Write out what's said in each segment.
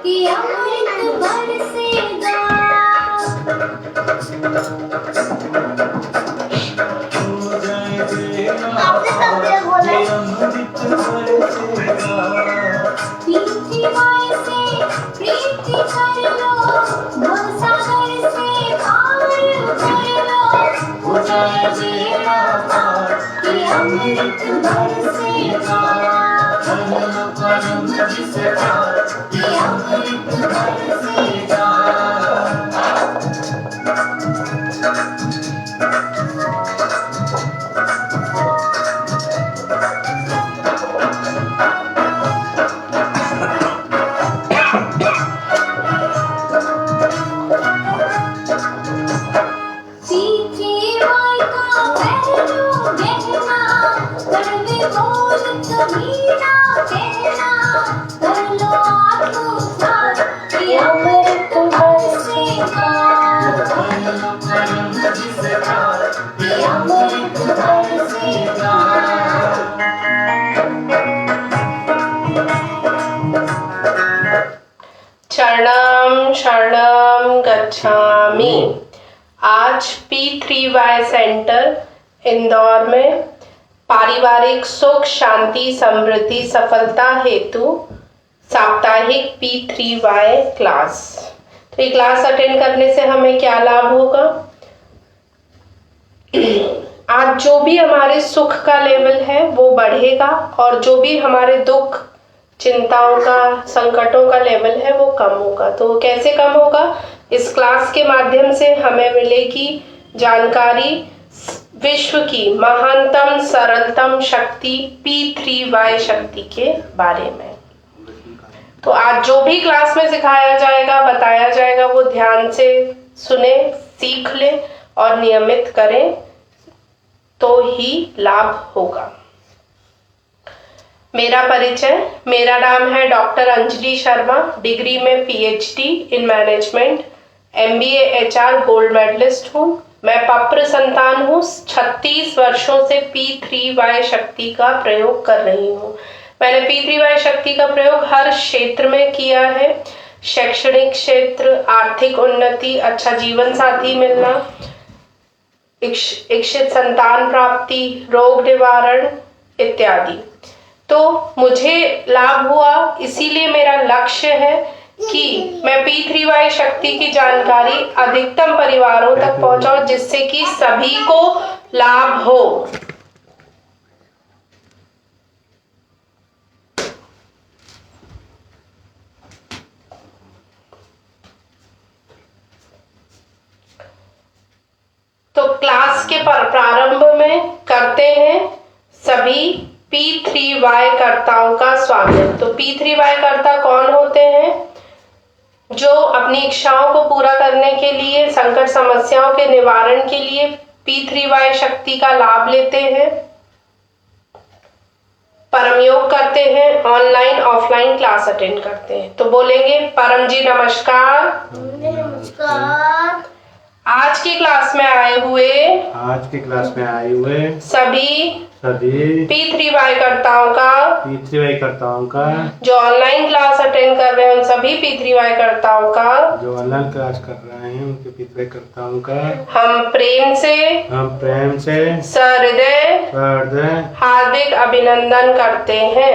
कि अमृत बरसेगा। आपने सबसे बोला प्रीति माय से प्रीति कर लो, भवसागर से पार कर लो। हो जाए बेड़ा पार कि अमृत बरसेगा। परम जिसे प्यार कि अमृत बरसेगा। शरणं शरणं गच्छामि। आज P3Y सेंटर इंदौर में पारिवारिक सुख शांति समृद्धि सफलता हेतु साप्ताहिक P3Y क्लास। तो ये क्लास अटेंड करने से हमें क्या लाभ होगा? आज जो भी हमारे सुख का लेवल है वो बढ़ेगा और जो भी हमारे दुख चिंताओं का संकटों का लेवल है वो कम होगा। तो कैसे कम होगा? इस क्लास के माध्यम से हमें मिलेगी जानकारी विश्व की महानतम सरलतम शक्ति P3Y शक्ति के बारे में। तो आज जो भी क्लास में सिखाया जाएगा बताया जाएगा वो ध्यान से सुने, सीख ले और नियमित करें तो ही लाभ होगा। मेरा परिचय, मेरा नाम है डॉक्टर अंजलि शर्मा, डिग्री में PhD in management, MBA HR gold medalist हूँ। मैं पप्र संतान हूँ। 36 वर्षों से P3Y शक्ति का प्रयोग कर रही हूँ। मैंने P3Y शक्ति का प्रयोग हर क्षेत्र में किया है। शैक्षणिक क्षेत्र, आर्थिक उन्नति, अच्छा जीवन साथी मिलना, इच्छित संतान प्राप्ति, रोग निवारण इत्यादि। तो मुझे लाभ हुआ, इसीलिए मेरा लक्ष्य है कि मैं P3Y शक्ति की जानकारी अधिकतम परिवारों तक पहुंचाऊं जिससे कि सभी को लाभ हो। तो क्लास के प्रारंभ में करते हैं सभी P3Y कर्ताओं का स्वागत। तो P3Y कर्ता कौन होते हैं? जो अपनी इच्छाओं को पूरा करने के लिए, संकट समस्याओं के निवारण के लिए P3Y शक्ति का लाभ लेते हैं, परम योग करते हैं, ऑनलाइन ऑफलाइन क्लास अटेंड करते हैं। तो बोलेंगे परम जी नमस्कार। नमस्कार। आज की क्लास में आए हुए सभी P3Y कर्ताओं का जो ऑनलाइन क्लास अटेंड कर रहे हैं उन सभी P3Y कर्ताओं का उनके P3Y कर्ताओं का हम प्रेम से सहृदय हार्दिक अभिनंदन करते हैं।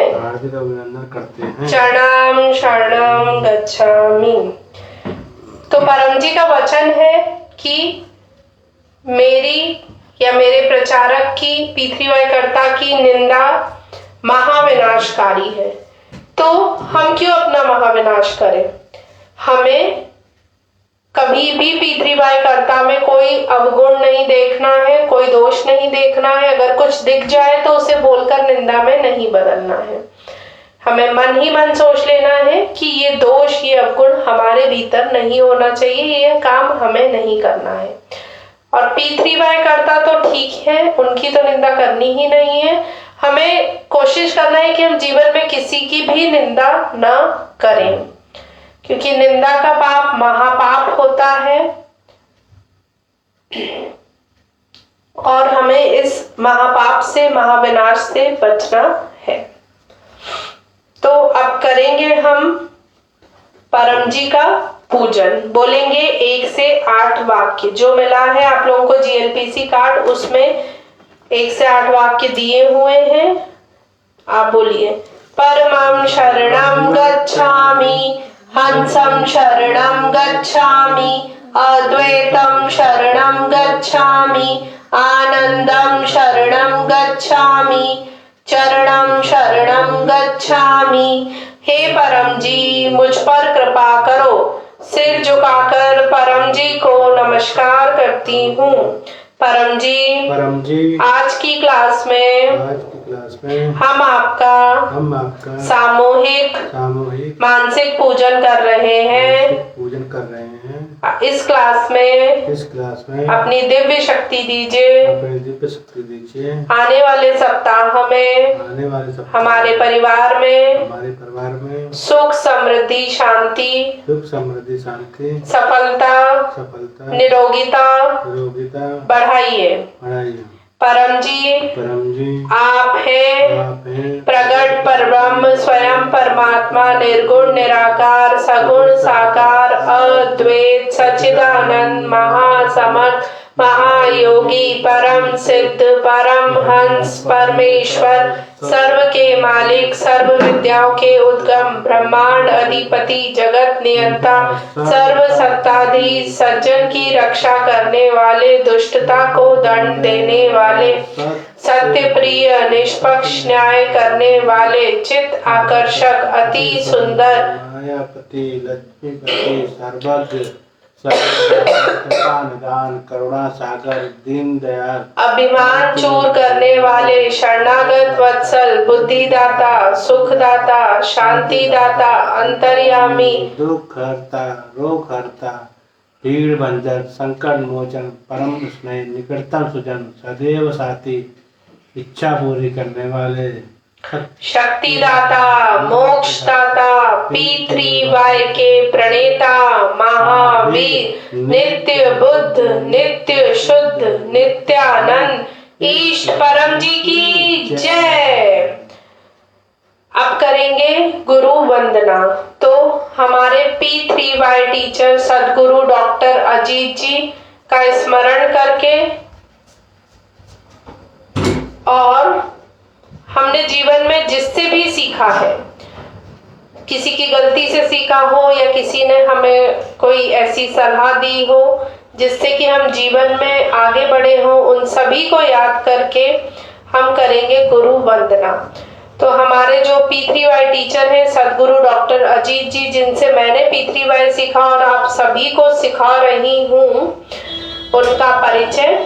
शरणं शरणं गच्छामि। तो परम जी का वचन है कि मेरी या मेरे प्रचारक की, P3Y कर्ता की निंदा महाविनाशकारी है। तो हम क्यों अपना महाविनाश करें? हमें कभी भी P3Y कर्ता में कोई अवगुण नहीं देखना है, कोई दोष नहीं देखना है। अगर कुछ दिख जाए तो उसे बोलकर निंदा में नहीं बदलना है। हमें मन ही मन सोच लेना है कि ये दोष, ये अवगुण हमारे भीतर नहीं होना चाहिए, ये काम हमें नहीं करना है। और P3Y कर्ता तो ठीक है, उनकी तो निंदा करनी ही नहीं है। हमें कोशिश करना है कि हम जीवन में किसी की भी निंदा न करें, क्योंकि निंदा का पाप महापाप होता है और हमें इस महापाप से, महाविनाश से बचना है। तो अब करेंगे हम परम जी का पूजन। बोलेंगे 1 से 8 वाक्य जो मिला है आप लोगों को जीएलपीसी कार्ड, उसमें 1 से 8 वाक्य दिए हुए हैं। आप बोलिए। परमं शरणं गच्छामि, हंसं शरणं गच्छामि, अद्वैतं शरणं गच्छामि, आनंदं शरणं गच्छामि, चरणं शरणं गच्छामि। हे परम जी मुझ पर कृपा करो। सिर झुकाकर परम जी को नमस्कार करती हूँ। परम जी आज की क्लास में हम आपका सामूहिक मानसिक पूजन कर रहे हैं। इस क्लास में अपनी दिव्य शक्ति दीजिए। आने वाले सप्ताह में हमारे परिवार में सुख समृद्धि शांति सफलता निरोगिता बढ़ाइए। परम जी आप हैं प्रगट परब्रह्म स्वयं परमात्मा निर्गुण निराकार सगुण साकार अद्वैत सच्चिदानंद महासमर्थ महायोगी परम सिद्ध परम हंस परमेश्वर सर्व के मालिक सर्व विद्याओं के उद्गम ब्रह्मांड अधिपति जगत नियंता सर्व सत्ताधीश सज्जन की रक्षा करने वाले दुष्टता को दंड देने वाले सत्य प्रिय निष्पक्ष न्याय करने वाले चित्त आकर्षक अति सुंदर मायापति लक्ष्मीपति सर्वज्ञ निदान करुणा सागर दीन दयाल अभिमान चूर करने वाले शरणागत वत्सल बुद्धिदाता सुखदाता शांतिदाता अंतर्यामी दुख हरता रोग हरता भीड़ भंजन संकट मोचन परम स्नेह निकटतम सुजन सदैव साथी इच्छा पूरी करने वाले शक्तिदाता मोक्षदाता P3Y के प्रणेता महावीर नित्य बुद्ध नित्य शुद्ध नित्यानंद ईश परम जी की जय। अब करेंगे गुरु वंदना। तो हमारे P3Y टीचर सदगुरु डॉक्टर अजीत जी का स्मरण करके और हमने जीवन में जिससे भी सीखा है, किसी की गलती से सीखा हो या किसी ने हमें कोई ऐसी सलाह दी हो जिससे कि हम जीवन में आगे बढ़े हो, उन सभी को याद करके हम करेंगे गुरु वंदना। तो हमारे जो P3Y टीचर हैं सदगुरु डॉक्टर अजीत जी, जिनसे मैंने P3Y सीखा और आप सभी को सिखा रही हूँ, उनका परिचय।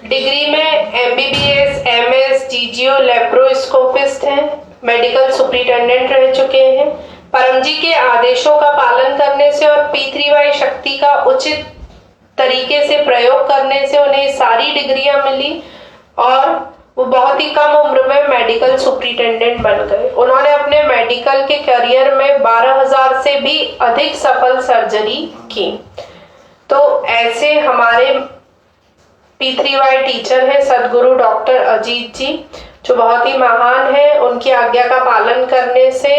डिग्री में MBBS MS GGO लेप्रोस्कोपिस्ट हैं, मेडिकल सुपरिटेंडेंट रह चुके हैं। परम जी के आदेशों का पालन करने से और P3Y शक्ति का उचित तरीके से प्रयोग करने से उन्हें सारी डिग्रियां मिली और वो बहुत ही कम उम्र में मेडिकल सुपरिटेंडेंट बन गए। उन्होंने अपने मेडिकल के करियर में 12,000 से भी अधिक सफल सर्जरी की। तो ऐसे हमारे P3Y टीचर है सदगुरु डॉक्टर अजीत जी, जो बहुत ही महान है। उनकी आज्ञा का पालन करने से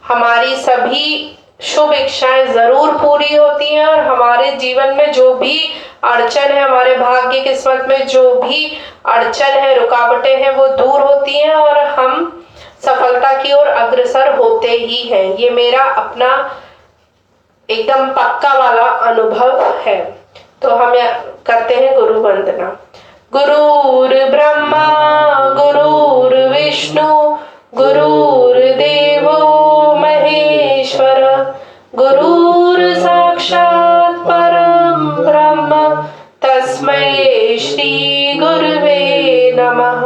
हमारी सभी शुभ इच्छाएं जरूर पूरी होती हैं और हमारे जीवन में जो भी अड़चन है, हमारे भाग्य किस्मत में जो भी अड़चन है, रुकावटें हैं, वो दूर होती हैं और हम सफलता की ओर अग्रसर होते ही हैं। ये मेरा अपना एकदम पक्का वाला अनुभव है। तो हम करते हैं गुरु वंदना। गुरुर ब्रह्मा गुरुर विष्णु गुरुर्देवो महेश्वर गुरुर साक्षात् परम ब्रह्म तस्मै श्री गुरुवे नमः।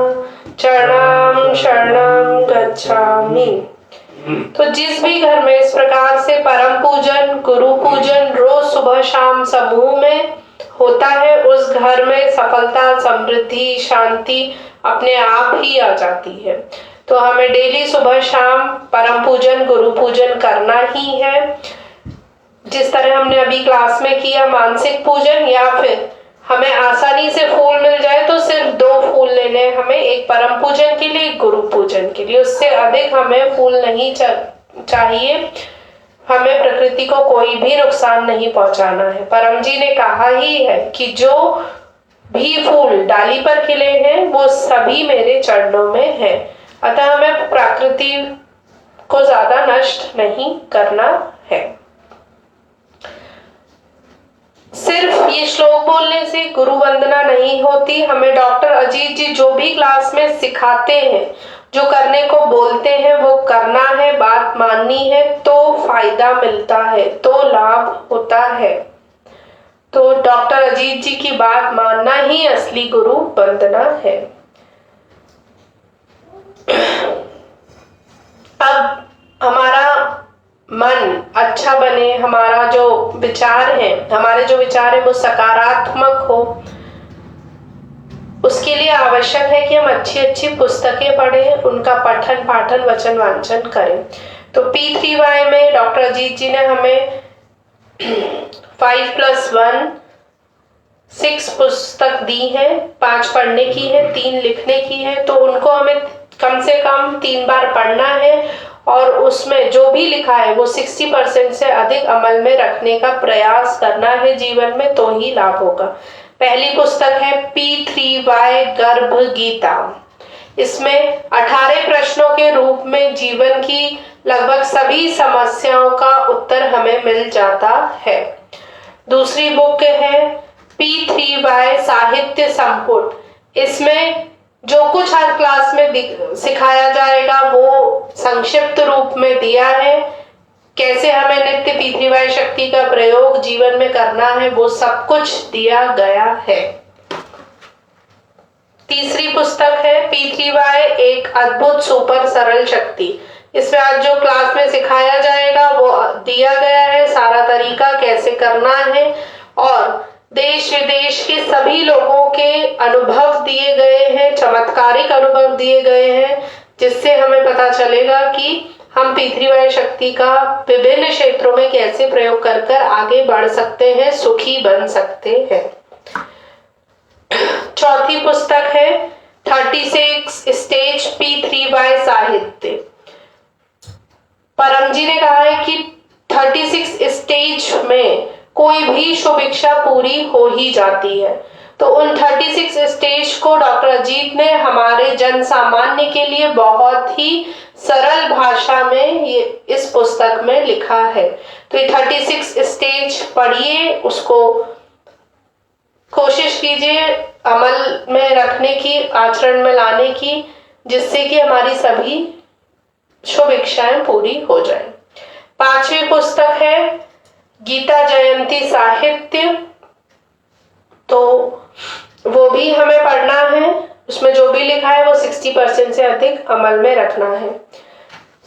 चरणं शरणं गच्छामि। तो जिस भी घर में इस प्रकार से परम पूजन गुरु पूजन रोज सुबह शाम समूह में होता है, उस घर में सफलता समृद्धि शांति अपने आप ही आ जाती है। तो हमें डेली सुबह शाम परम पूजन गुरु पूजन करना ही है। जिस तरह हमने अभी क्लास में किया मानसिक पूजन, या फिर हमें आसानी से फूल मिल जाए तो सिर्फ 2 फूल लेने हमें, एक परम पूजन के लिए एक गुरु पूजन के लिए, उससे अधिक हमें फूल नहीं चाहिए। हमें प्रकृति को कोई भी नुकसान नहीं पहुंचाना है। परम जी ने कहा ही है कि जो भी फूल डाली पर खिले हैं वो सभी मेरे चरणों में हैं। अतः हमें प्रकृति को ज्यादा नष्ट नहीं करना है। सिर्फ ये श्लोक बोलने से गुरु वंदना नहीं होती। हमें डॉक्टर अजीत जी जो भी क्लास में सिखाते हैं, जो करने को बोलते हैं वो करना है, बात माननी है, तो फायदा मिलता है, तो लाभ होता है। तो डॉक्टर अजीत जी की बात मानना ही असली गुरु वंदना है। अब हमारा मन अच्छा बने, हमारा जो विचार है, हमारे जो विचार है वो सकारात्मक हो, उसके लिए आवश्यक है कि हम अच्छी अच्छी पुस्तकें पढ़ें, उनका पठन पाठन वचन वांचन करें। तो P3Y में डॉक्टर अजीत जी ने हमें 5+1 6 पुस्तक दी है, 5 पढ़ने की है, 3 लिखने की है। तो उनको हमें कम से कम 3 बार पढ़ना है और उसमें जो भी लिखा है वो 60% से अधिक अमल में रखने का प्रयास करना है जीवन में, तो ही लाभ होगा। पहली पुस्तक है P3Y गर्भ गीता। इसमें 18 प्रश्नों के रूप में जीवन की लगभग सभी समस्याओं का उत्तर हमें मिल जाता है। दूसरी बुक है P3Y साहित्य संपुट। इसमें जो कुछ हर क्लास में सिखाया जाएगा वो संक्षिप्त रूप में दिया है। कैसे हमें नित्य P3Y शक्ति का प्रयोग जीवन में करना है वो सब कुछ दिया गया है। तीसरी पुस्तक है P3Y एक अद्भुत सुपर सरल शक्ति। इसमें आज जो क्लास में सिखाया जाएगा वो दिया गया है, सारा तरीका कैसे करना है, और देश विदेश के सभी लोगों के अनुभव दिए गए हैं, चमत्कारिक अनुभव दिए गए हैं, जिससे हमें पता चलेगा कि हम P3Y शक्ति का विभिन्न क्षेत्रों में कैसे प्रयोग कर कर आगे बढ़ सकते हैं, सुखी बन सकते हैं। चौथी पुस्तक है 36 स्टेज P3Y साहित्य। परम जी ने कहा है कि 36 स्टेज में कोई भी शुभ इच्छा पूरी हो ही जाती है। तो उन 36 स्टेज को डॉक्टर अजीत ने हमारे जन सामान्य के लिए बहुत ही सरल भाषा में ये इस पुस्तक में लिखा है। तो ये 36 स्टेज पढ़िए, उसको कोशिश कीजिए अमल में रखने की, आचरण में लाने की, जिससे कि हमारी सभी शुभ इच्छाएं पूरी हो जाए। 5वीं पुस्तक है गीता जयंती साहित्य। तो वो भी हमें पढ़ना है, उसमें जो भी लिखा है वो 60% से अधिक अमल में रखना है।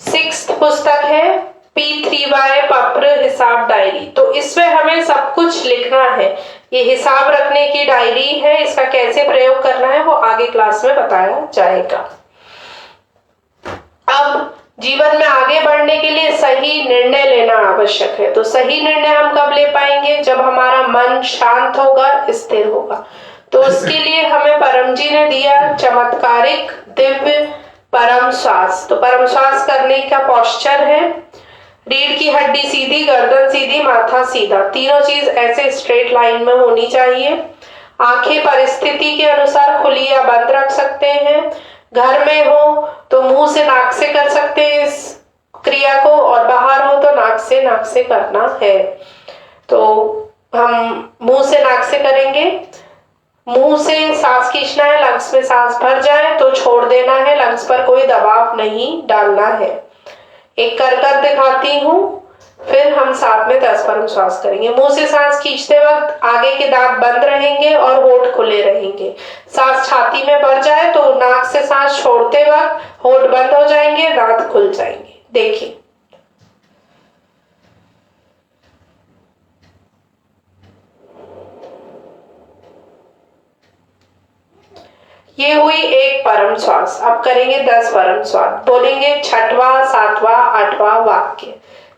6th पुस्तक है P3Y पत्र हिसाब डायरी। तो इसमें हमें सब कुछ लिखना है, ये हिसाब रखने की डायरी है। इसका कैसे प्रयोग करना है वो आगे क्लास में बताया जाएगा। अब जीवन में आगे बढ़ने के लिए सही निर्णय लेना आवश्यक है। तो सही निर्णय हम कब ले पाएंगे? जब हमारा मन शांत होगा, स्थिर होगा। तो उसके लिए हमें परम जी ने दिया चमत्कारिक दिव्य परम श्वास। तो परम श्वास करने का पोस्चर है रीढ़ की हड्डी सीधी, गर्दन सीधी, माथा सीधा, तीनों चीज ऐसे स्ट्रेट लाइन में होनी चाहिए। आंखें परिस्थिति के अनुसार खुली या बंद रख सकते हैं। घर में हो तो मुंह से नाक से कर सकते हैं इस क्रिया को, और बाहर हो तो नाक से करना है। तो हम मुंह से नाक से करेंगे। मुंह से सांस खींचना है, लंग्स में सांस भर जाए तो छोड़ देना है, लंग्स पर कोई दबाव नहीं डालना है। एक कर दिखाती हूँ, फिर हम साथ में 10 बार श्वास करेंगे। मुंह से सांस खींचते वक्त आगे के दांत बंद रहेंगे और होठ खुले रहेंगे। सांस छाती में भर जाए तो नाक से सांस छोड़ते वक्त होठ बंद हो जाएंगे, दांत खुल जाएंगे। देखिए, ये हुई एक परम श्वास। अब करेंगे 10 परम श्वास। बोलेंगे 6वां, 7वां, 8वां वाक्य।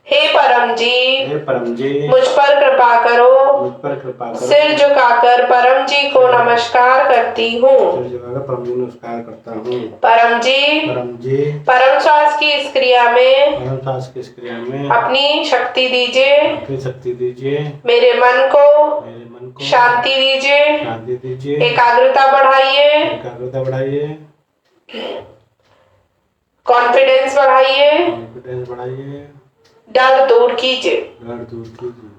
हे परम जी, हे परम जी, मुझ पर कृपा करो। मुझ पर कृपा करो। सिर झुकाकर परम जी को नमस्कार करती हूँ। सिर झुकाकर परम जी को नमस्कार करता हूँ। परम जी, परम जी, परम श्वास की इस क्रिया में परम श्वास की इस क्रिया में अपनी शक्ति दीजिए। अपनी शक्ति दीजिए। मेरे मन को शांति दीजिए। शांति दीजिए। एकाग्रता बढ़ाइए। एकाग्रता बढ़ाइए। कॉन्फिडेंस बढ़ाइए। कॉन्फिडेंस बढ़ाइए। डर दूर कीजिए। डर दूर कीजिए।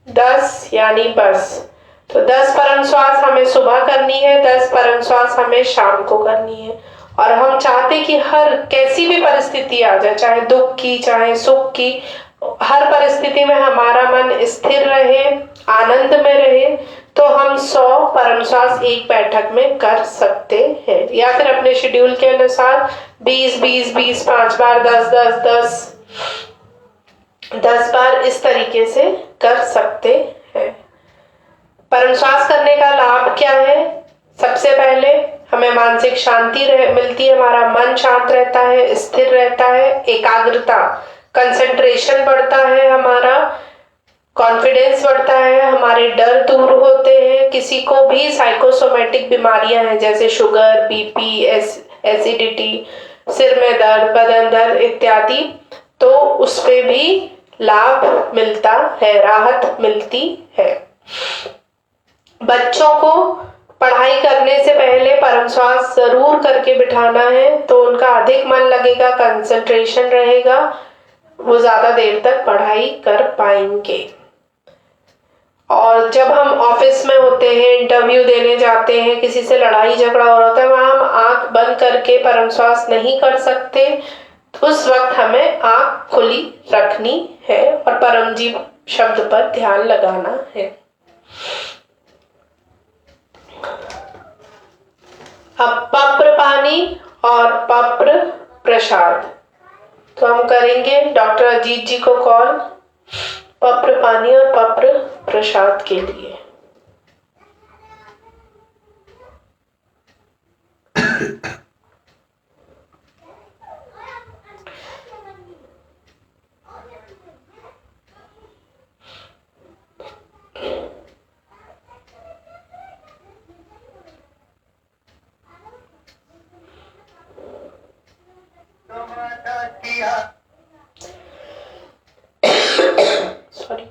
दस यानी बस। तो 10 परम श्वास हमें सुबह करनी है, 10 परम श्वास हमें शाम को करनी है। और हम चाहते कि हर कैसी भी परिस्थिति आ जाए, चाहे दुख की चाहे सुख की, हर परिस्थिति में हमारा मन स्थिर रहे, आनंद में रहे। तो हम 100 परम श्वास एक बैठक में कर सकते हैं, या फिर अपने शेड्यूल के अनुसार 20 20 20 5 बार 10 10 10 बार इस तरीके से कर सकते हैं। परम श्वास करने का लाभ क्या है? सबसे पहले हमें मानसिक शांति मिलती है, हमारा मन शांत रहता है, स्थिर रहता है, एकाग्रता कंसंट्रेशन बढ़ता है, हमारा कॉन्फिडेंस बढ़ता है, हमारे डर दूर होते हैं। किसी को भी साइकोसोमेटिक बीमारियां हैं जैसे शुगर, बीपी, एसिडिटी, सिर में दर्द, बदन दर्द इत्यादि, तो उसपे भी लाभ मिलता है, राहत मिलती है। बच्चों को पढ़ाई करने से पहले परम श्वास जरूर करके बिठाना है, तो उनका अधिक मन लगेगा, कंसंट्रेशन रहेगा, वो ज्यादा देर तक पढ़ाई कर पाएंगे। और जब हम ऑफिस में होते हैं, इंटरव्यू देने जाते हैं, किसी से लड़ाई झगड़ा हो रहा होता है, वहां हम आंख बंद करके परम श्वास नहीं कर सकते। उस वक्त हमें आंख खुली रखनी है और परम जी शब्द पर ध्यान लगाना है। अब पप्र पानी और पप्र प्रसाद, तो हम करेंगे डॉक्टर अजीत जी को कॉल पप्र पानी और पप्र प्रसाद के लिए। सॉरी।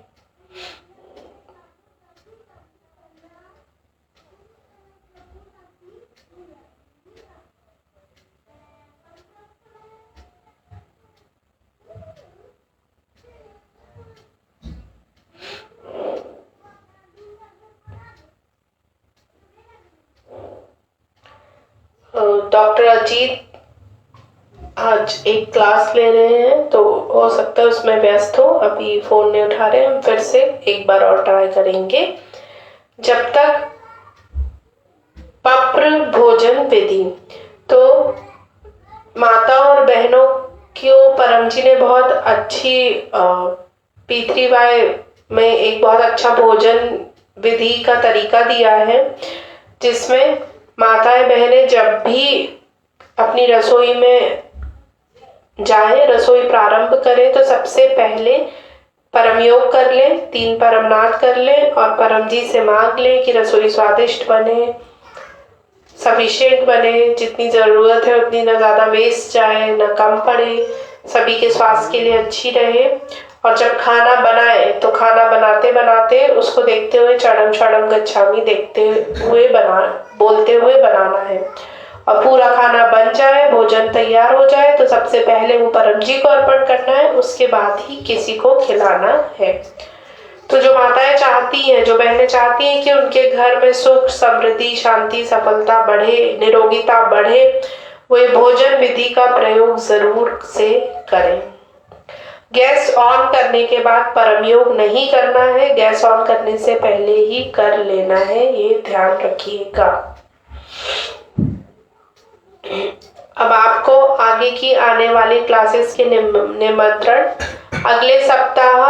डॉक्टर अजीत आज एक क्लास ले रहे हैं, तो हो सकता है उसमें व्यस्त हो, अभी फोन नहीं उठा रहे। हम फिर से एक बार और ट्राई करेंगे। जब तक पप्र भोजन विधि, तो माता और बहनों को परम जी ने बहुत अच्छी P3Y में एक बहुत अच्छा भोजन विधि का तरीका दिया है, जिसमें माताएं बहनें जब भी अपनी रसोई में जाए, रसोई प्रारंभ करें, तो सबसे पहले परम योग कर लें, 3 परमनाथ कर लें और परम जी से मांग लें कि रसोई स्वादिष्ट बने, सफिशिएंट बने, जितनी जरूरत है उतनी, ना ज्यादा वेस्ट जाए ना कम पड़े, सभी के स्वास्थ्य के लिए अच्छी रहे। और जब खाना बनाए तो खाना बनाते बनाते उसको देखते हुए चढ़म चढ़म गच्छामि देखते हुए बोलते हुए बनाना है। और पूरा खाना बन जाए, भोजन तैयार हो जाए तो सबसे पहले वो परम जी को अर्पण करना है, उसके बाद ही किसी को खिलाना है। तो जो माताएं चाहती हैं, जो बहनें चाहती हैं कि उनके घर में सुख, समृद्धि, शांति, सफलता बढ़े, निरोगिता बढ़े, वो ये भोजन विधि का प्रयोग जरूर से करें। गैस ऑन करने के बाद परम योग नहीं करना है, गैस ऑन करने से पहले ही कर लेना है, ये ध्यान रखिएगा। अब आपको आगे की आने वाली क्लासेस के निमंत्रण अगले सप्ताह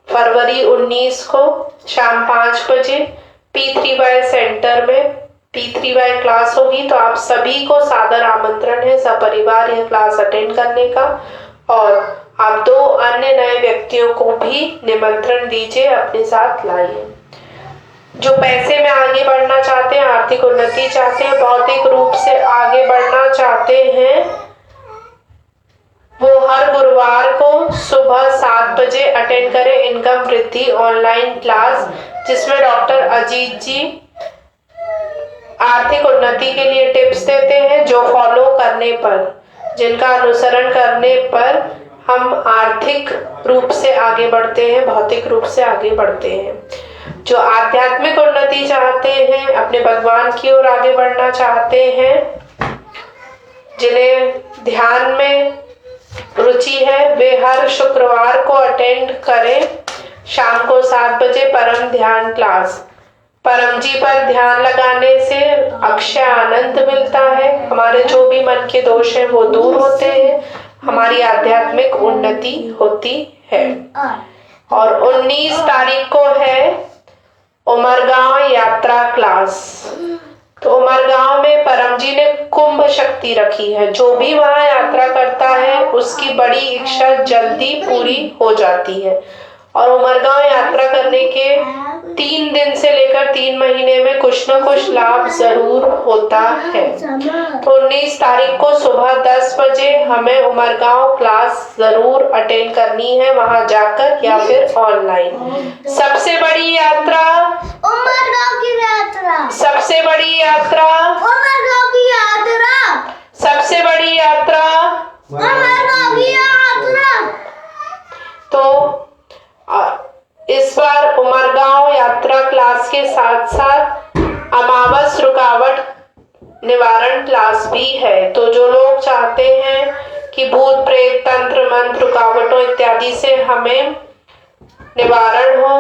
फरवरी 19 को शाम 5 बजे P3Y सेंटर में P3Y क्लास होगी। तो आप सभी को सादर आमंत्रण है सपरिवार यह क्लास अटेंड करने का। और आप 2 अन्य नए व्यक्तियों को भी निमंत्रण दीजिए, अपने साथ लाइए। जो पैसे में आगे बढ़ना चाहते हैं, आर्थिक उन्नति चाहते हैं, भौतिक रूप से आगे बढ़ना चाहते हैं, वो हर गुरुवार को सुबह 7 बजे अटेंड करें इनकम वृद्धि ऑनलाइन क्लास, जिसमें डॉक्टर अजीत जी आर्थिक उन्नति के लिए टिप्स देते हैं, जो फॉलो करने पर, जिनका अनुसरण करने पर हम आर्थिक रूप से आगे बढ़ते हैं, भौतिक रूप से आगे बढ़ते हैं। जो आध्यात्मिक उन्नति चाहते हैं, अपने भगवान की ओर आगे बढ़ना चाहते हैं, जिन्हें ध्यान में रुचि है, वे हर शुक्रवार को अटेंड करें शाम को 7 बजे परम ध्यान क्लास। परम जी पर ध्यान लगाने से अक्षय आनंद मिलता है, हमारे जो भी मन के दोष हैं वो दूर होते हैं, हमारी आध्यात्मिक उन्नति होती है। और 19 तारीख को है उमरगांव यात्रा क्लास। तो उमरगांव में परम जी ने कुंभ शक्ति रखी है, जो भी वहां यात्रा करता है उसकी बड़ी इच्छा जल्दी पूरी हो जाती है। और उमरगांव यात्रा करने के 3 दिन से लेकर 3 महीने में कुछ न कुछ लाभ जरूर होता है। तो 19 तारीख को सुबह 10 बजे हमें उमरगांव क्लास जरूर अटेंड करनी है, वहां जाकर या फिर ऑनलाइन। सबसे बड़ी यात्रा उमरगांव की यात्रा, सबसे बड़ी यात्रा उमरगांव की यात्रा, सबसे बड़ी यात्रा उमरगांव की यात्रा। तो इस बार उमरगांव यात्रा क्लास के साथ साथ अमावस रुकावट निवारण क्लास भी है। तो जो लोग चाहते हैं कि भूत प्रेत तंत्र मंत्र रुकावटों इत्यादि से हमें निवारण हो,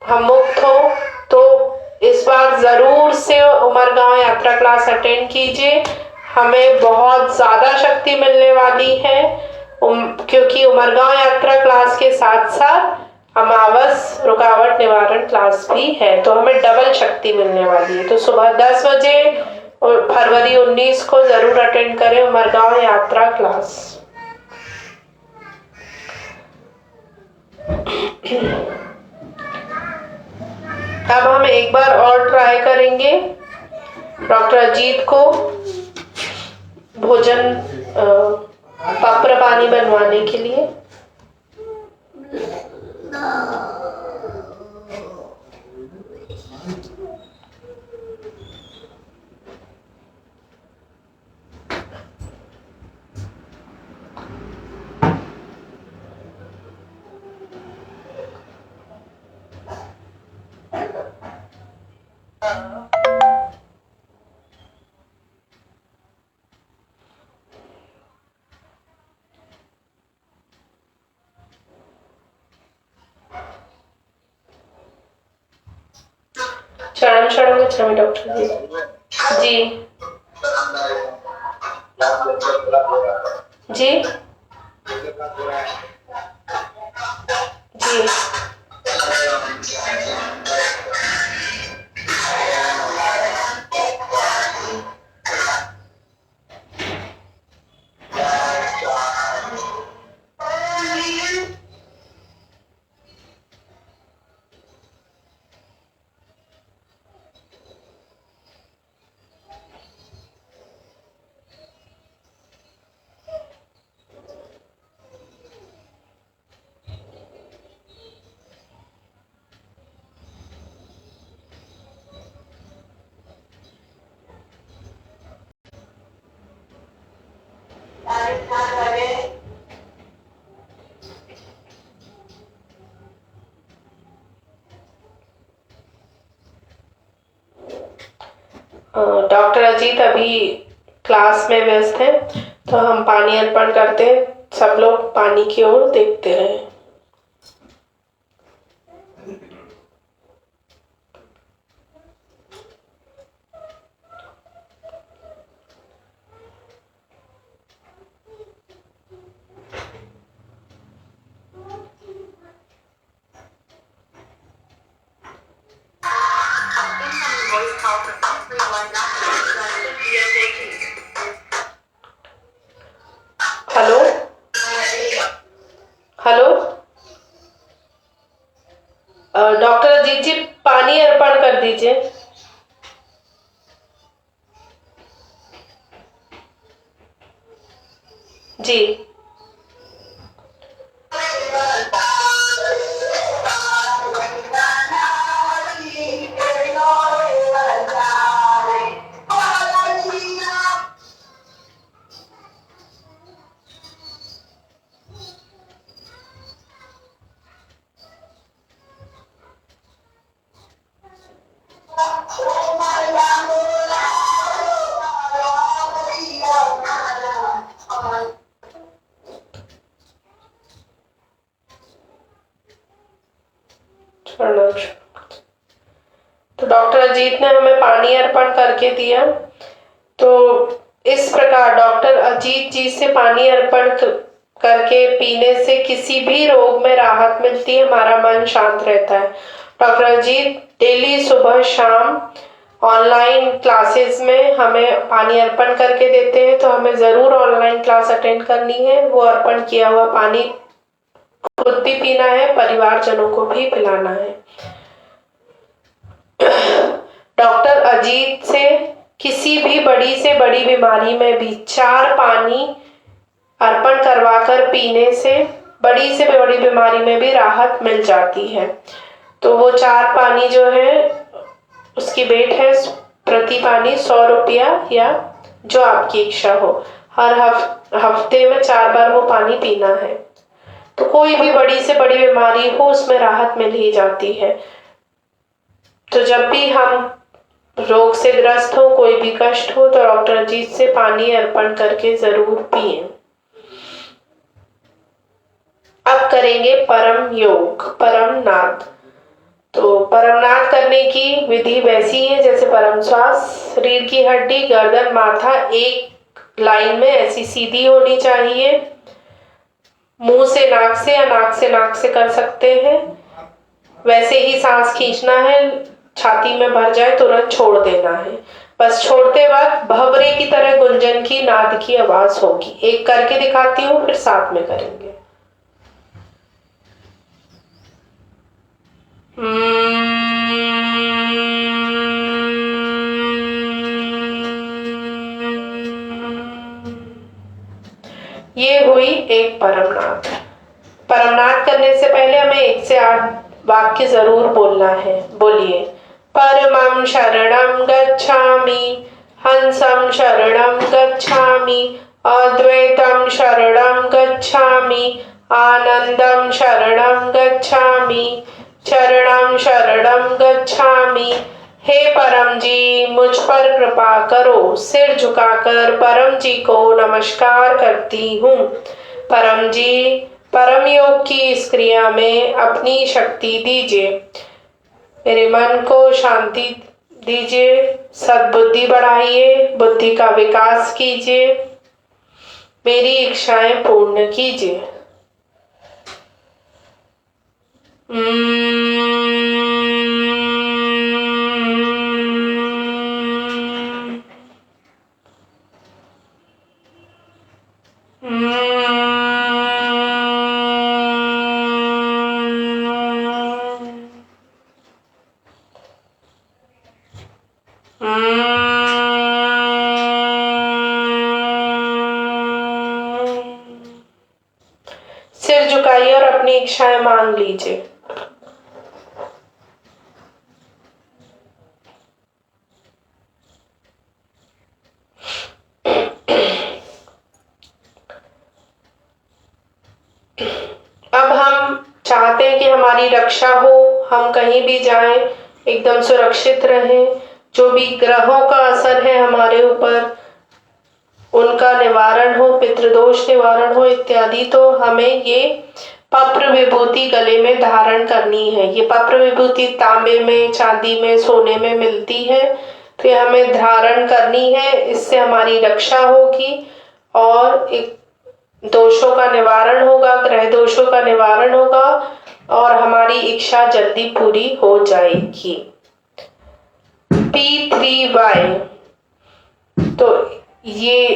हम मुक्त हो, तो इस बार जरूर से उमरगांव यात्रा क्लास अटेंड कीजिए। हमें बहुत ज्यादा शक्ति मिलने वाली है, क्योंकि उमरगांव यात्रा क्लास के साथ साथ अमावस रुकावट निवारण क्लास भी है, तो हमें डबल शक्ति मिलने वाली है। तो सुबह 10 बजे और फरवरी 19 को जरूर अटेंड करें उमरगांव यात्रा क्लास। अब हम एक बार और ट्राई करेंगे डॉक्टर अजीत को भोजन पात्र पानी बनवाने के लिए। शरण शरण गच्छामि डॉक्टर जी। जी जी डॉक्टर अजीत अभी क्लास में व्यस्त हैं, तो हम पानी अर्पण करते हैं। सब लोग पानी की ओर देखते रहें। Incoming voice call from 131 hello hello, doctor Ajit ji पानी अर्पण कर दीजिए। जी तो डॉक्टर अजीत ने हमें पानी अर्पण करके दिया। तो इस प्रकार डॉक्टर अजीत जी से पानी अर्पण करके पीने से किसी भी रोग में राहत मिलती है, हमारा मन शांत रहता है। डॉक्टर अजीत डेली सुबह शाम ऑनलाइन क्लासेस में हमें पानी अर्पण करके देते हैं, तो हमें जरूर ऑनलाइन क्लास अटेंड करनी है। वो अर्पण किया हुआ पानी खुद भी पीना है, परिवारजनों को भी पिलाना है। डॉक्टर अजीत से किसी भी बड़ी से बड़ी बीमारी में भी 4 पानी अर्पण करवाकर पीने से बड़ी से बड़ी बीमारी में भी राहत मिल जाती है। तो वो 4 पानी जो है उसकी वेट है प्रति पानी 100 रुपया, या जो आपकी इच्छा हो। हर हफ्ते में 4 बार वो पानी पीना है। तो कोई भी बड़ी से बड़ी बीमारी हो उसमें राहत मिल ही जाती है। तो जब भी हम रोग से ग्रस्त हो, कोई भी कष्ट हो, तो डॉक्टर अजीत से पानी अर्पण करके जरूर पिएं। अब करेंगे परम योग, परम नाद। तो परम नाद करने की विधि वैसी है जैसे परम श्वास। शरीर की हड्डी, गर्दन, माथा एक लाइन में ऐसी सीधी होनी चाहिए। मुंह से नाक से या नाक से नाक से कर सकते हैं। वैसे ही सांस खींचना है, छाती में भर जाए तुरंत छोड़ देना है। बस छोड़ते वक्त भंवरे की तरह गुंजन की नाद की आवाज होगी। एक करके दिखाती हूँ, फिर साथ में करेंगे। ये हुई एक परमनाद। परमनाद करने से पहले हमें 1 से 8 वाक्य जरूर बोलना है। बोलिए। परमं शरणं गच्छामि, हंसं शरणं गच्छामि, अद्वैतं शरणं गच्छामि, आनंदं शरणं गच्छामि, चरणं शरणं गच्छामि। हे परम जी, मुझ पर कृपा करो। सिर झुकाकर परम जी को नमस्कार करती हूँ। परम जी, परम योग की इस क्रिया में अपनी शक्ति दीजिए। मेरे मन को शांति दीजिए, सद्बुद्धि बढ़ाइए, बुद्धि का विकास कीजिए, मेरी इच्छाएं पूर्ण कीजिए। सिर झुकाइए और अपनी इच्छाएं मांग लीजिए। अब हम चाहते हैं कि हमारी रक्षा हो, हम कहीं भी जाएं एकदम सुरक्षित रहें। जो भी ग्रहों का असर है हमारे ऊपर उनका निवारण हो, पितृदोष निवारण हो इत्यादि, तो हमें ये पप्र विभूति गले में धारण करनी है। ये पप्र विभूति तांबे में, चांदी में, सोने में मिलती है, तो ये हमें धारण करनी है। इससे हमारी रक्षा होगी और एक दोषों का निवारण होगा, ग्रह दोषों का निवारण होगा और हमारी इच्छा जल्दी पूरी हो जाएगी। P3Y, तो ये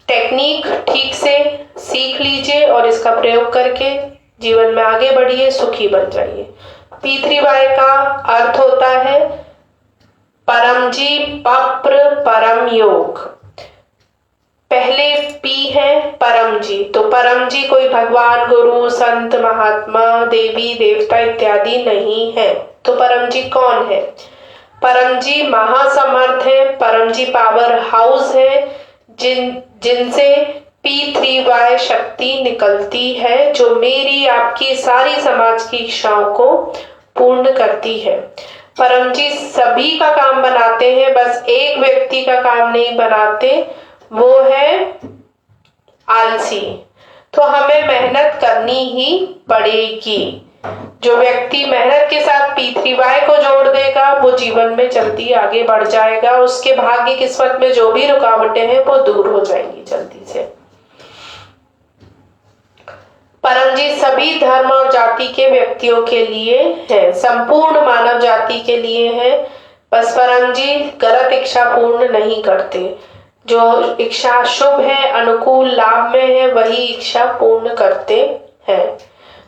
टेक्निक ठीक से सीख लीजिए और इसका प्रयोग करके जीवन में आगे बढ़िए, सुखी बन जाइए। P3Y का अर्थ होता है परमजी पप्र परम योग। पहले P है परमजी, तो परमजी कोई भगवान, गुरु, संत, महात्मा, देवी देवता इत्यादि नहीं है। तो परमजी कौन है? परमजी महासमर्थ है, परमजी पावर हाउस है, जिनसे P3Y शक्ति निकलती है, जो मेरी आपकी सारी समाज की इच्छाओं को पूर्ण करती है। परमजी सभी का काम बनाते हैं, बस एक व्यक्ति का काम नहीं बनाते, वो है आलसी। तो हमें मेहनत करनी ही पड़ेगी। जो व्यक्ति मेहनत के साथ P3Y को जोड़ देगा वो जीवन में जल्दी आगे बढ़ जाएगा। उसके भाग्य किस्मत में जो भी रुकावटें हैं वो दूर हो जाएंगी जल्दी से। परमजी सभी धर्म और जाति के व्यक्तियों के लिए है, संपूर्ण मानव जाति के लिए है। बस परमजी गलत इच्छा पूर्ण नहीं करते। जो इच्छा शुभ है, अनुकूल, लाभ में है, वही इच्छा पूर्ण करते हैं।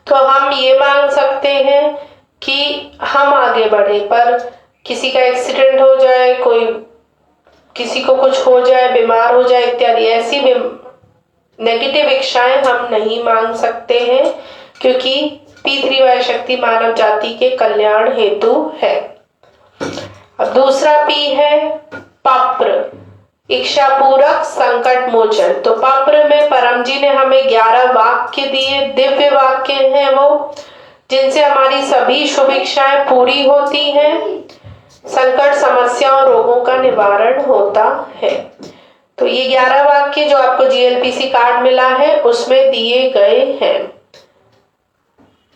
तो हम ये मांग सकते हैं कि हम आगे बढ़े, पर किसी का एक्सीडेंट हो जाए, कोई किसी को कुछ हो जाए, बीमार हो जाए इत्यादि, ऐसी नेगेटिव इच्छाएं हम नहीं मांग सकते हैं, क्योंकि P3Y शक्ति मानव जाति के कल्याण हेतु है। अब दूसरा P है पप्र, इच्छा पूरक संकट मोचन। तो पप्र में परमजी ने हमें 11 वाक्य दिए, दिव्य वाक्य हैं वो, जिनसे हमारी सभी शुभ इच्छाएं पूरी होती हैं, संकट, समस्याओं, रोगों का निवारण होता है। तो ये 11 वाक्य जो आपको GLPC कार्ड मिला है उसमें दिए गए हैं।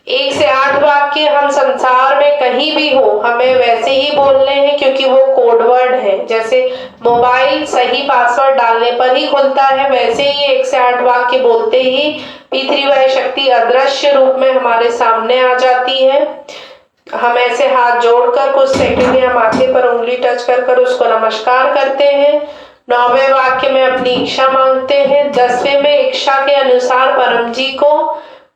1 से 8 वाक्य हम संसार में कहीं भी हो हमें वैसे ही बोलने हैं, क्योंकि वो कोड वर्ड है। जैसे मोबाइल सही पासवर्ड डालने पर ही खुलता है, वैसे ही 1 से 8 वाक्य बोलते ही P3Y शक्ति अदृश्य रूप में हमारे सामने आ जाती है। हम ऐसे हाथ जोड़कर कुछ सेकंड या माथे पर उंगली टच कर उसको नमस्कार करते हैं। 9वें वाक्य में अपनी इच्छा मांगते हैं। 10वें में इच्छा के अनुसार परम जी को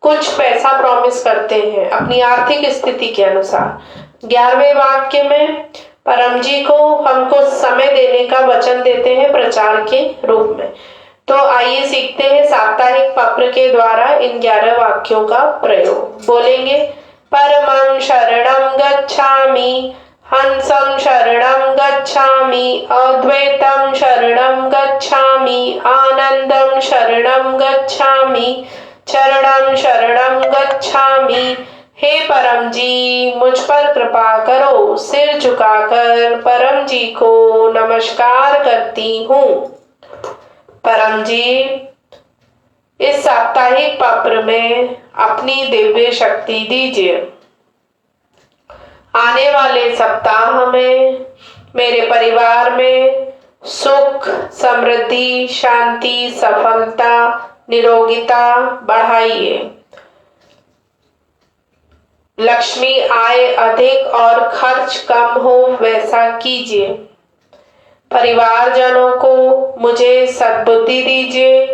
कुछ पैसा प्रॉमिस करते हैं अपनी आर्थिक स्थिति के अनुसार। 11वें वाक्य में परम जी को हमको समय देने का वचन देते हैं प्रचार के रूप में। तो आइए सीखते हैं साप्ताहिक पत्र के द्वारा इन 11 वाक्यों का प्रयोग। बोलेंगे, परमं शरणं गच्छामि, हंसं शरणं गच्छामि, अद्वैतं शरणं गच्छामि, आनंदं शरणं गच्छामि, चरणं शरणं गच्छामि। हे परम जी, मुझ पर कृपा करो। सिर झुकाकर परम जी को नमस्कार करती हूँ। परम जी, इस साप्ताहिक पत्र में अपनी दिव्य शक्ति दीजिए। आने वाले सप्ताह में मेरे परिवार में सुख, समृद्धि, शांति, सफलता, निरोगिता बढ़ाइए। लक्ष्मी आय अधिक और खर्च कम हो वैसा कीजिए। परिवारजनों को मुझे सद्बुद्धि दीजिए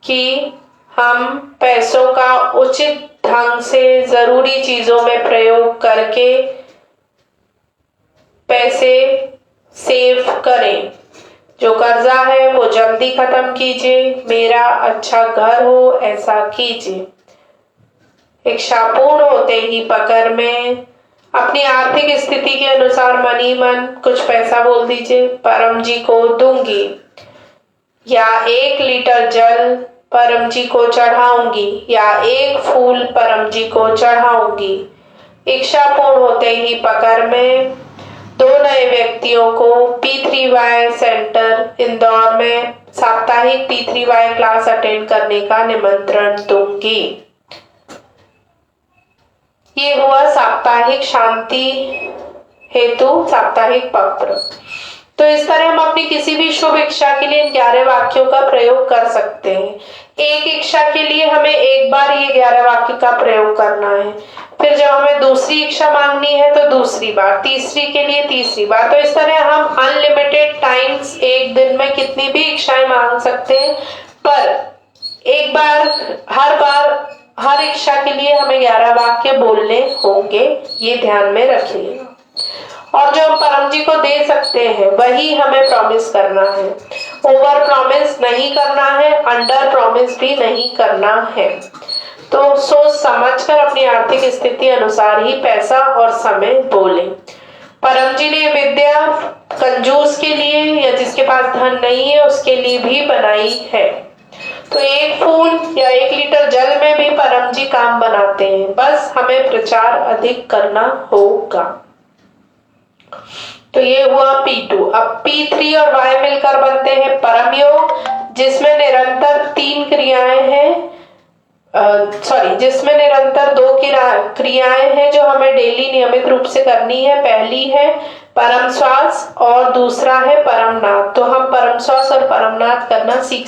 कि हम पैसों का उचित ढंग से जरूरी चीजों में प्रयोग करके पैसे सेव करें। जो कर्जा है वो जल्दी खत्म कीजिए। मेरा अच्छा घर हो ऐसा कीजिए। इच्छा पूर्ण होते ही पकड़ में अपनी आर्थिक स्थिति के अनुसार मनी मन कुछ पैसा बोल दीजिए, परम जी को दूंगी, या 1 लीटर जल परम जी को चढ़ाऊंगी, या 1 फूल परम जी को चढ़ाऊंगी। इच्छा पूर्ण होते ही पकड़ में 2 नए व्यक्तियों को P3Y सेंटर इंदौर में साप्ताहिक P3Y क्लास अटेंड करने का निमंत्रण दूंगी। ये हुआ साप्ताहिक शांति हेतु साप्ताहिक पत्र। तो इस तरह हम अपनी किसी भी शुभ इच्छा के लिए इन 11 वाक्यों का प्रयोग कर सकते हैं। एक इच्छा के लिए हमें एक बार ये 11 वाक्य का प्रयोग करना है, फिर जब हमें दूसरी इच्छा मांगनी है तो दूसरी बार, तीसरी के लिए तीसरी बार। तो इस तरह हम अनलिमिटेड टाइम्स एक दिन में कितनी भी इच्छाएं मांग सकते हैं, पर एक बार हर इच्छा के लिए हमें 11 वाक्य बोलने होंगे, ये ध्यान में रखिएगा। और जो हम परम जी को दे सकते हैं वही हमें प्रॉमिस करना है। ओवर प्रॉमिस नहीं करना है, अंडर प्रॉमिस भी नहीं करना है। तो सोच समझकर अपनी आर्थिक स्थिति अनुसार ही पैसा और समय बोले। परम जी ने विद्या कंजूस के लिए या जिसके पास धन नहीं है उसके लिए भी बनाई है। तो एक फूल या 1 लीटर जल में भी परम जी काम बनाते हैं, बस हमें प्रचार अधिक करना होगा। तो ये हुआ P2। अब P3 और Y मिलकर बनते हैं परम योग, जिसमें निरंतर 3 क्रियाएं हैं, जिसमें निरंतर 2 क्रियाएं हैं जो हमें डेली नियमित रूप से करनी है। पहली है परम श्वास और दूसरा है परमनाद। तो हम परम श्वास और परमनाद करना सीख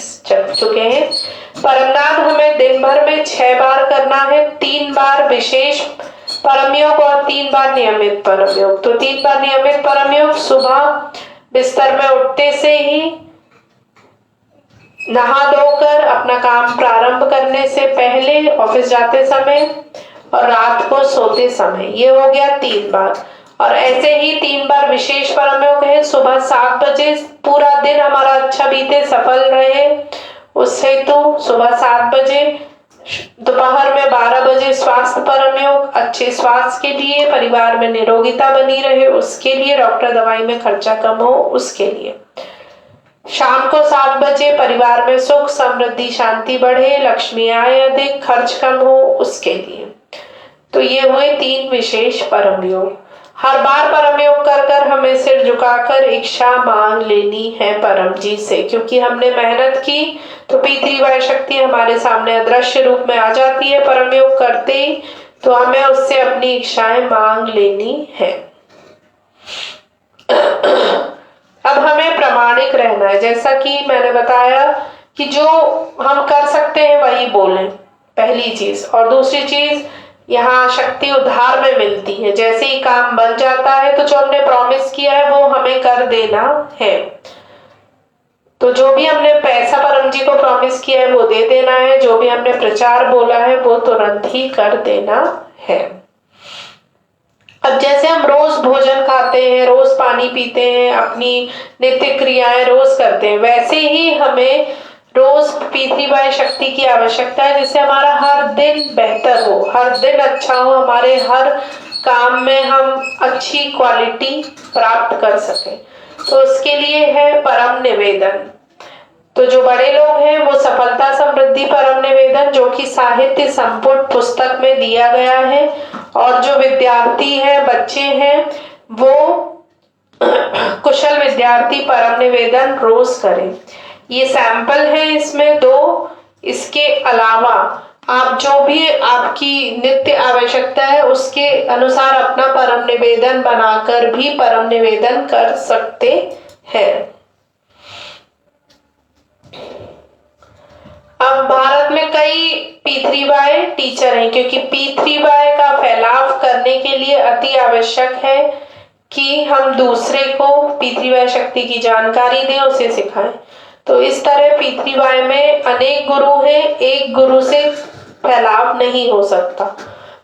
चुके हैं। परमनाद हमें दिन भर में 6 बार करना है, 3 बार विशेष परम योग और 3 बार नियमित परम योग। तो 3 बार नियमित परम योग सुबह बिस्तर में उठते से ही, नहा धोकर अपना काम प्रारंभ करने से पहले, ऑफिस जाते समय और रात को सोते समय। ये हो गया 3 बार। और ऐसे ही 3 बार विशेष परम योग है। सुबह 7 बजे पूरा दिन हमारा अच्छा बीते, सफल रहे, उस हेतु सुबह 7 बजे, दोपहर में 12 बजे स्वास्थ्य परम योग, अच्छे स्वास्थ्य के लिए, परिवार में निरोगिता बनी रहे उसके लिए, डॉक्टर दवाई में खर्चा कम हो उसके लिए। शाम को 7 बजे परिवार में सुख समृद्धि शांति बढ़े, लक्ष्मी आए अधिक, खर्च कम हो उसके लिए। तो ये हुए 3 विशेष परम योग। हर बार परम योग कर कर हमें सिर झुकाकर इच्छा मांग लेनी है परम जी से, क्योंकि हमने मेहनत की तो P3Y शक्ति हमारे सामने अदृश्य रूप में आ जाती है परम योग करते ही। तो हमें उससे अपनी इच्छाएं मांग लेनी है। अब हमें प्रामाणिक रहना है, जैसा कि मैंने बताया कि जो हम कर सकते हैं वही बोलें, पहली चीज। और दूसरी चीज, यहाँ शक्ति उधार में मिलती है। जैसे ही काम बन जाता है तो जो हमने प्रॉमिस किया है वो हमें कर देना है। तो जो भी हमने पैसा परम जी को प्रॉमिस किया है वो दे देना है, जो भी हमने प्रचार बोला है वो तुरंत ही कर देना है। अब जैसे हम रोज भोजन खाते हैं, रोज पानी पीते हैं, अपनी नित्य क्रियाएं रोज करते हैं, वैसे ही हमें रोज P3Y शक्ति की आवश्यकता है, जिससे हमारा हर दिन बेहतर हो, हर दिन अच्छा हो, हमारे हर काम में हम अच्छी क्वालिटी प्राप्त कर सकें। तो उसके लिए है परम निवेदन। तो जो बड़े लोग हैं वो सफलता समृद्धि परम निवेदन, जो कि साहित्य संपुट पुस्तक में दिया गया है, और जो विद्यार्थी हैं, बच्चे हैं, वो कुशल विद्यार्थी परम निवेदन रोज करें। ये सैंपल है इसमें 2। इसके अलावा आप जो भी आपकी नित्य आवश्यकता है उसके अनुसार अपना परम निवेदन बनाकर भी परम निवेदन कर सकते हैं। अब भारत में कई P3Y टीचर हैं, क्योंकि P3Y का फैलाव करने के लिए अति आवश्यक है कि हम दूसरे को P3Y शक्ति की जानकारी दें, उसे सिखाएं। तो इस तरह P3Y में अनेक गुरु हैं, एक गुरु से फैलाव नहीं हो सकता।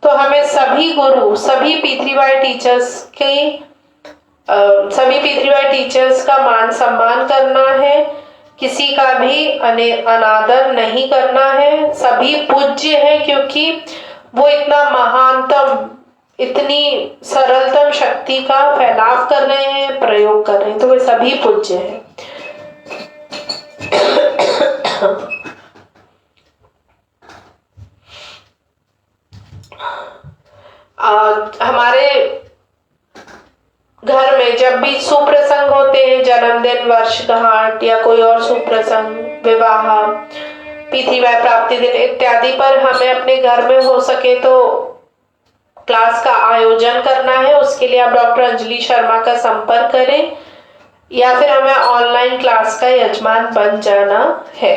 तो हमें सभी गुरु, सभी P3Y टीचर्स का मान सम्मान करना है, किसी का भी अनादर नहीं करना है। सभी पूज्य हैं, क्योंकि वो इतना महानतम, इतनी सरलतम शक्ति का फैलाव कर रहे हैं, प्रयोग कर रहे हैं, तो वे सभी पूज्य हैं। हमारे घर में जब भी सुप्रसंग होते हैं, जन्मदिन, वर्षगांठ या कोई और सुप्रसंग, विवाह, पितृवाय प्राप्ति दिन इत्यादि पर हमें अपने घर में हो सके तो क्लास का आयोजन करना है। उसके लिए आप डॉक्टर अंजलि शर्मा का संपर्क करें या फिर हमें ऑनलाइन क्लास का यजमान बन जाना है।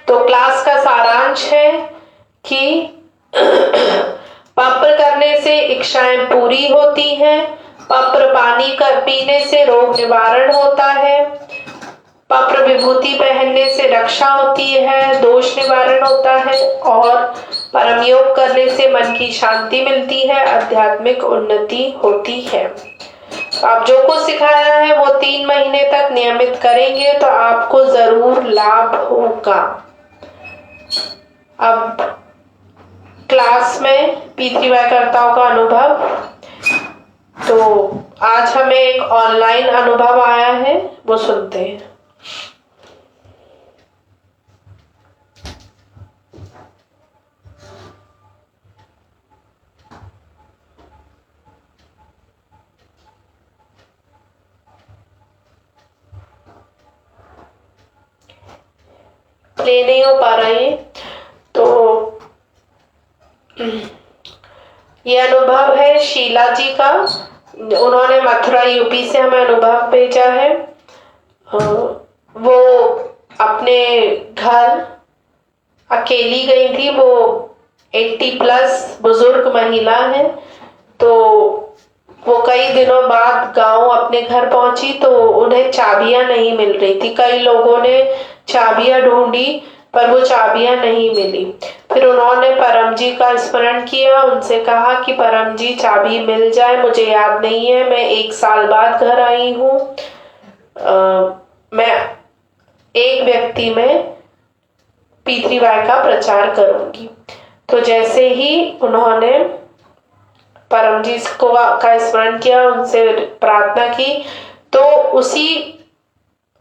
तो क्लास का सारांश है कि पप्र करने से इच्छाएं पूरी होती हैं, पप्र पानी कर पीने से रोग निवारण होता है, पप्र विभूति पहनने से रक्षा होती है, दोष निवारण होता है और परम योग करने से मन की शांति मिलती है, आध्यात्मिक उन्नति होती है। आप जो कुछ सिखाया है वो 3 महीने तक नियमित करेंगे तो आपको जरूर लाभ होगा। अब क्लास में पितृवायकर्ताओं का अनुभव, तो आज हमें एक ऑनलाइन अनुभव आया है, वो सुनते हैं। प्ले नहीं हो पा रहा है, तो ये अनुभव है शीला जी का। उन्होंने मथुरा यूपी से हमें अनुभव भेजा है। वो अपने घर अकेली गई थी। वो 80+ बुजुर्ग महिला है। तो वो कई दिनों बाद गांव अपने घर पहुंची तो उन्हें चाबियां नहीं मिल रही थी। कई लोगों ने चाबियां ढूंढी पर वो चाबियां नहीं मिली। फिर उन्होंने परम जी का स्मरण किया, उनसे कहा कि परम जी चाबी मिल जाए, मुझे याद नहीं है, मैं 1 साल बाद घर आई हूँ, मैं एक व्यक्ति में पितृवाय का प्रचार करूंगी। तो जैसे ही उन्होंने परम जी को का स्मरण किया, उनसे प्रार्थना की, तो उसी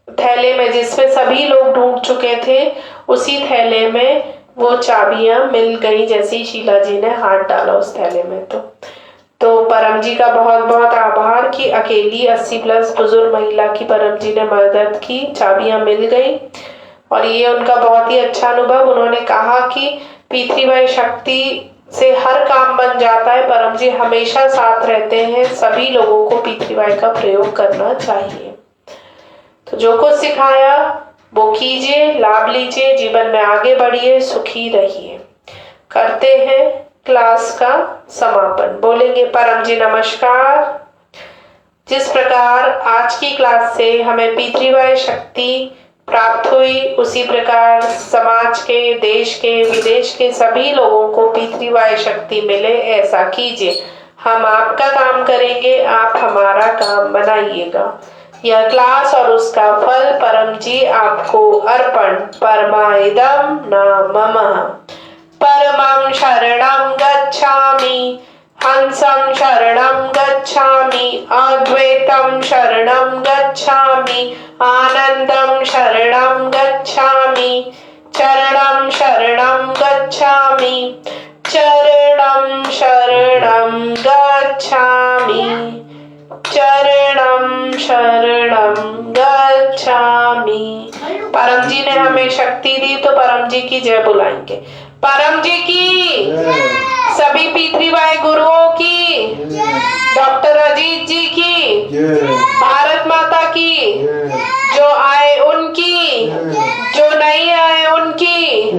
थैले में जिसमें सभी लोग ढूंढ चुके थे, उसी थैले में वो चाबियां मिल गई। जैसे ही शीला जी ने हाथ डाला उस थैले में, तो परम जी का बहुत बहुत आभार कि अकेली 80+ बुजुर्ग महिला की परम जी ने मदद की, चाबियां मिल गई। और ये उनका बहुत ही अच्छा अनुभव। उन्होंने कहा कि पितृवाय शक्ति से हर काम बन जाता है, परम जी हमेशा साथ रहते हैं, सभी लोगों को पितृवाय का प्रयोग करना चाहिए। तो जो कुछ सिखाया वो कीजिए, लाभ लीजिए, जीवन में आगे बढ़िए, सुखी रहिए। करते हैं क्लास का समापन। बोलेंगे परम जी नमस्कार। जिस प्रकार आज की क्लास से हमें पितृवाय शक्ति प्राप्त हुई, उसी प्रकार समाज के, देश के, विदेश के सभी लोगों को पितृवाय शक्ति मिले, ऐसा कीजिए। हम आपका काम करेंगे, आप हमारा काम बनाइएगा। यह क्लास और उसका फल परम जी आपको अर्पण। परमाइदम न ममः। परमं शरणं गच्छामि, हंसं शरणं गच्छामि, अद्वैतं शरणं गच्छामि, आनंदं शरणं गच्छामि, चरणं शरणं गच्छामि, चरणं शरणं गच्छामि, चरणं शरणं गच्छामि। परम जी ने हमें शक्ति दी तो परम जी की जय बुलाएंगे। परम जी की, सभी पितृवाय गुरुओं की, डॉक्टर अजीत जी की, भारत माता की, जो आए उनकी, जो नहीं आए उनकी,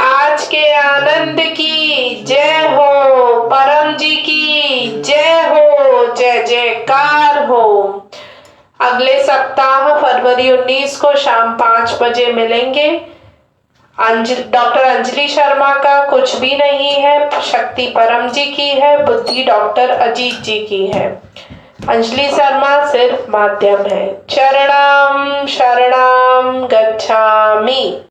आज के आनंद की जय हो। परम जी की जय हो, जय जयकार हो। अगले सप्ताह फरवरी 19 को शाम 5 बजे मिलेंगे। डॉक्टर अंजलि शर्मा का कुछ भी नहीं है, शक्ति परम जी की है, बुद्धि डॉक्टर अजीत जी की है। अंजलि शर्मा सिर्फ माध्यम है। चरणं शरणं गच्छामि।